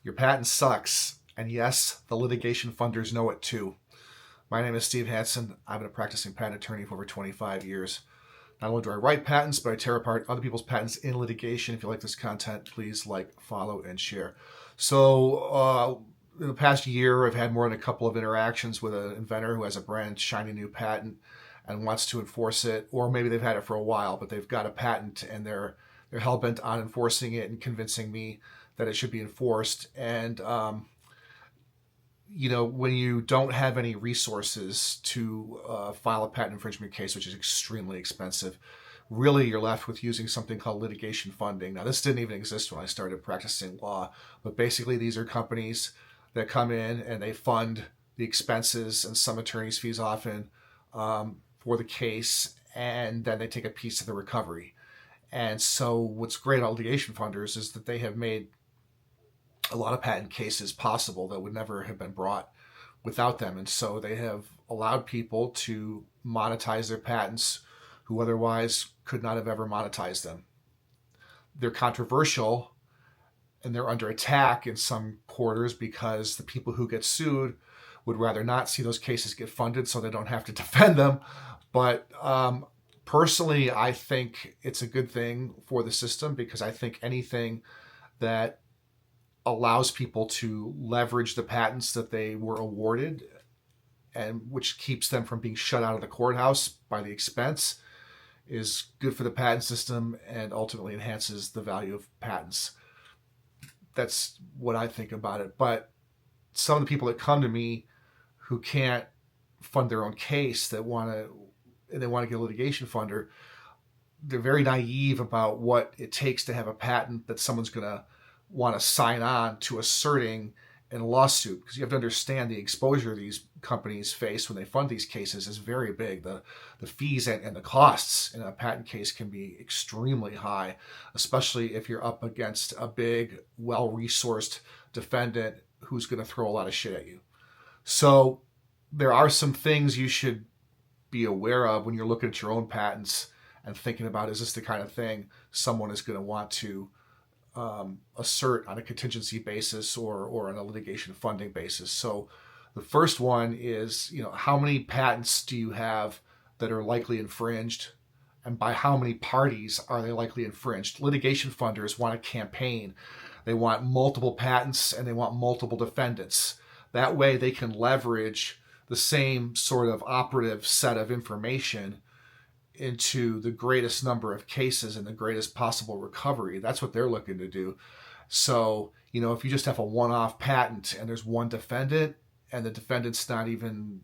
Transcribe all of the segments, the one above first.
Your patent sucks, and yes, the litigation funders know it too. My name is Steve Hansen. I've been a practicing patent attorney for over 25 years. Not only do I write patents, but I tear apart other people's patents in litigation. If you like this content, please like, follow, and share. So, in the past year, I've had more than a couple of interactions with an inventor who has a brand shiny new patent and wants to enforce it, or maybe they've had it for a while, but they've got a patent and they're hell-bent on enforcing it and convincing me that it should be enforced. And when you don't have any resources to file a patent infringement case, which is extremely expensive, really you're left with using something called litigation funding. Now, this didn't even exist when I started practicing law, but basically these are companies that come in and they fund the expenses and some attorney's fees often for the case, and then they take a piece of the recovery. And so what's great about litigation funders is that they have made a lot of patent cases possible that would never have been brought without them. And so they have allowed people to monetize their patents who otherwise could not have ever monetized them. They're controversial and they're under attack in some quarters because the people who get sued would rather not see those cases get funded so they don't have to defend them. But personally, I think it's a good thing for the system, because I think anything that allows people to leverage the patents that they were awarded, and which keeps them from being shut out of the courthouse by the expense, is good for the patent system and ultimately enhances the value of patents. That's what I think about it. But some of the people that come to me who can't fund their own case, that want to get a litigation funder, they're very naive about what it takes to have a patent that someone's going to want to sign on to asserting in a lawsuit, because you have to understand the exposure these companies face when they fund these cases is very big. The fees and the costs in a patent case can be extremely high, especially if you're up against a big, well-resourced defendant who's going to throw a lot of shit at you. So there are some things you should be aware of when you're looking at your own patents and thinking about, is this the kind of thing someone is going to want to assert on a contingency basis or on a litigation funding basis. So the first one is, how many patents do you have that are likely infringed, and by how many parties are they likely infringed? Litigation funders want a campaign. They want multiple patents and they want multiple defendants. That way they can leverage the same sort of operative set of information into the greatest number of cases and the greatest possible recovery. That's what they're looking to do. So, if you just have a one-off patent and there's one defendant and the defendant's not even,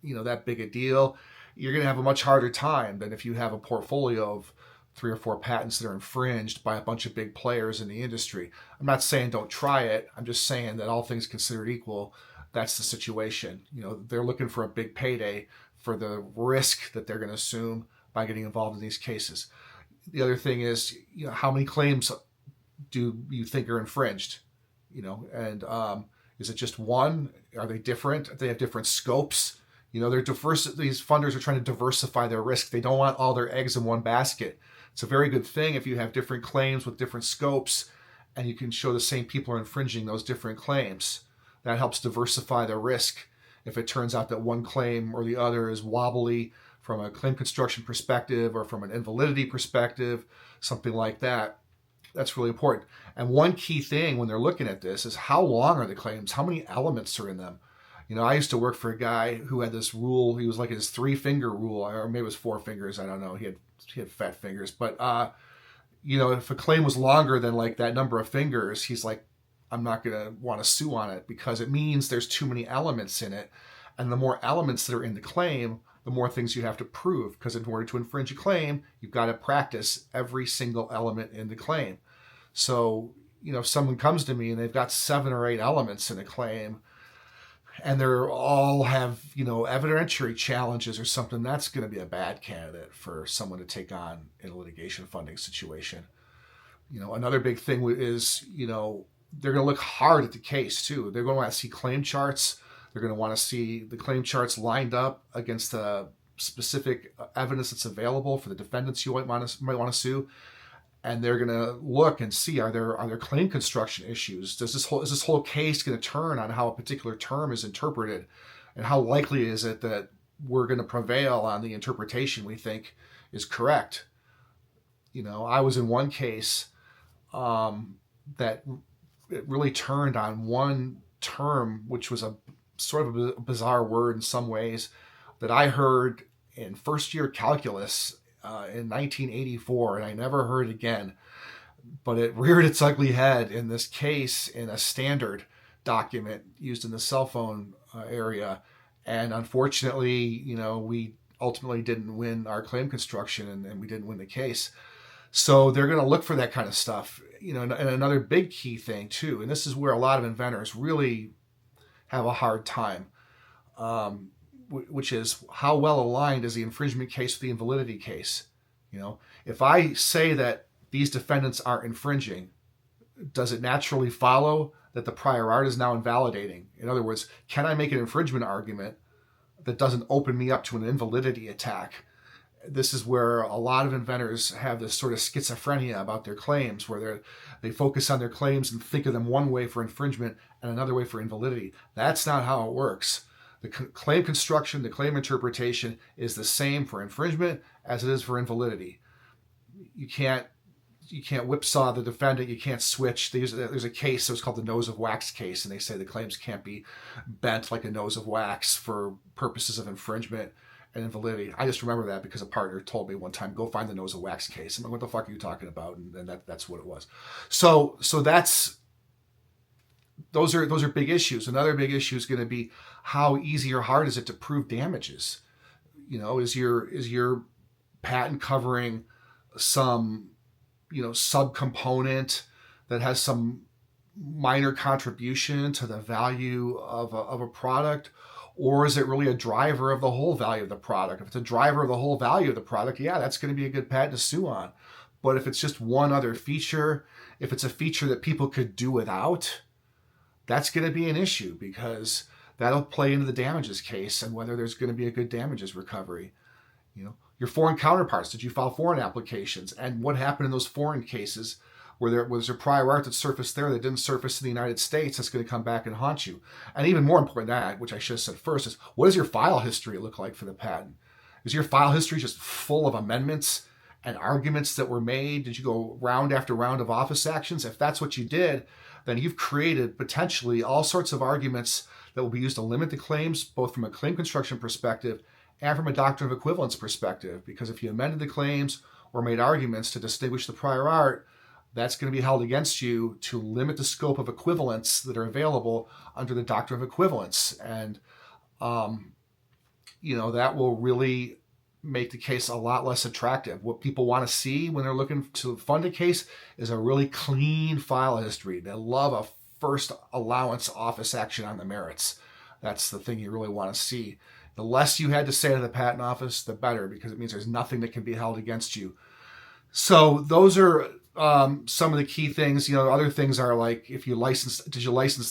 that big a deal, you're going to have a much harder time than if you have a portfolio of 3 or 4 patents that are infringed by a bunch of big players in the industry. I'm not saying don't try it. I'm just saying that all things considered equal, that's the situation. They're looking for a big payday for the risk that they're going to assume by getting involved in these cases. The other thing is, how many claims do you think are infringed? And is it just one? Are they different? Do they have different scopes? They're diverse. These funders are trying to diversify their risk. They don't want all their eggs in one basket. It's a very good thing if you have different claims with different scopes, and you can show the same people are infringing those different claims. That helps diversify the risk. If it turns out that one claim or the other is wobbly from a claim construction perspective or from an invalidity perspective, something like that, that's really important. And one key thing when they're looking at this is, how long are the claims? How many elements are in them? I used to work for a guy who had this rule. He was like his 3-finger rule, or maybe it was 4 fingers. I don't know. He had fat fingers. But, if a claim was longer than like that number of fingers, he's like, I'm not going to want to sue on it, because it means there's too many elements in it. And the more elements that are in the claim, the more things you have to prove, because in order to infringe a claim, you've got to practice every single element in the claim. So, if someone comes to me and they've got 7 or 8 elements in a claim, and they're all have, evidentiary challenges or something, that's going to be a bad candidate for someone to take on in a litigation funding situation. Another big thing is, they're going to look hard at the case too. They're going to want to see claim charts. They're going to want to see the claim charts lined up against the specific evidence that's available for the defendants you might want to sue. and they're going to look and see, are there claim construction issues? Is this whole case going to turn on how a particular term is interpreted, and how likely is it that we're going to prevail on the interpretation we think is correct? I was in one case that it really turned on one term, which was a sort of a bizarre word in some ways, that I heard in first year calculus in 1984, and I never heard it again. But it reared its ugly head in this case in a standard document used in the cell phone area. And unfortunately, we ultimately didn't win our claim construction, and we didn't win the case. So they're going to look for that kind of stuff. And another big key thing too, and this is where a lot of inventors really have a hard time, which is how well aligned is the infringement case with the invalidity case? If I say that these defendants aren't infringing, does it naturally follow that the prior art is now invalidating? In other words, can I make an infringement argument that doesn't open me up to an invalidity attack? This is where a lot of inventors have this sort of schizophrenia about their claims, where they focus on their claims and think of them one way for infringement and another way for invalidity. That's not how it works. The claim construction, the claim interpretation is the same for infringement as it is for invalidity. You can't whipsaw the defendant. You can't switch. There's a case that was called the nose of wax case, and they say the claims can't be bent like a nose of wax for purposes of infringement and invalidity. I just remember that because a partner told me one time, go find the nose of wax case. I'm like, what the fuck are you talking about? And that's what it was. So those are big issues. Another big issue is going to be how easy or hard is it to prove damages? Is your patent covering some subcomponent that has some minor contribution to the value of a product? Or is it really a driver of the whole value of the product? If it's a driver of the whole value of the product, yeah, that's going to be a good patent to sue on. But if it's just one other feature, if it's a feature that people could do without, that's going to be an issue, because that'll play into the damages case and whether there's going to be a good damages recovery. Your foreign counterparts, did you file foreign applications? And what happened in those foreign cases where there was a prior art that surfaced there that didn't surface in the United States? That's going to come back and haunt you. And even more important than that, which I should have said first, is what does your file history look like for the patent? Is your file history just full of amendments and arguments that were made? Did you go round after round of office actions? If that's what you did, then you've created potentially all sorts of arguments that will be used to limit the claims, both from a claim construction perspective and from a doctrine of equivalence perspective. Because if you amended the claims or made arguments to distinguish the prior art, that's going to be held against you to limit the scope of equivalents that are available under the doctrine of equivalence. And, that will really make the case a lot less attractive. What people want to see when they're looking to fund a case is a really clean file history. They love a first allowance office action on the merits. That's the thing you really want to see. The less you had to say to the patent office, the better, because it means there's nothing that can be held against you. So those are some of the key things. Other things are like, did you license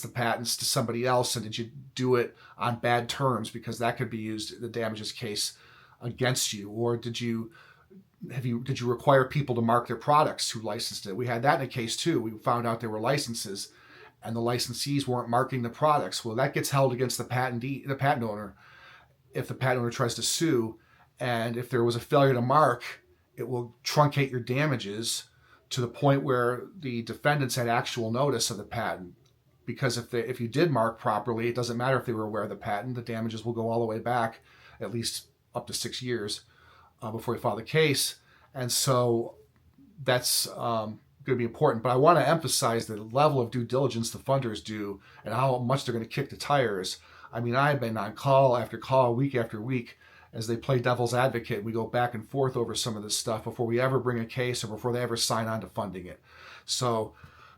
the patents to somebody else, and did you do it on bad terms? Because that could be used in the damages case against you. Or did you require people to mark their products who licensed it? We had that in a case too. We found out there were licenses and the licensees weren't marking the products. Well, that gets held against the patent owner if the patent owner tries to sue. And if there was a failure to mark, it will truncate your damages to the point where the defendants had actual notice of the patent. Because if you did mark properly, it doesn't matter if they were aware of the patent, the damages will go all the way back, at least up to 6 years before you file the case. And so that's going to be important. But I want to emphasize the level of due diligence the funders do and how much they're going to kick the tires. I mean, I've been on call after call, week after week, as they play devil's advocate. We go back and forth over some of this stuff before we ever bring a case or before they ever sign on to funding it. So,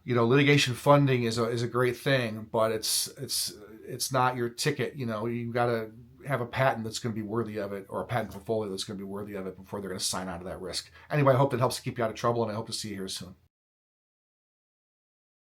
litigation funding is a great thing, but it's not your ticket. You got to have a patent that's going to be worthy of it, or a patent portfolio that's going to be worthy of it before they're going to sign on to that risk. Anyway, I hope that helps keep you out of trouble, and I hope to see you here soon.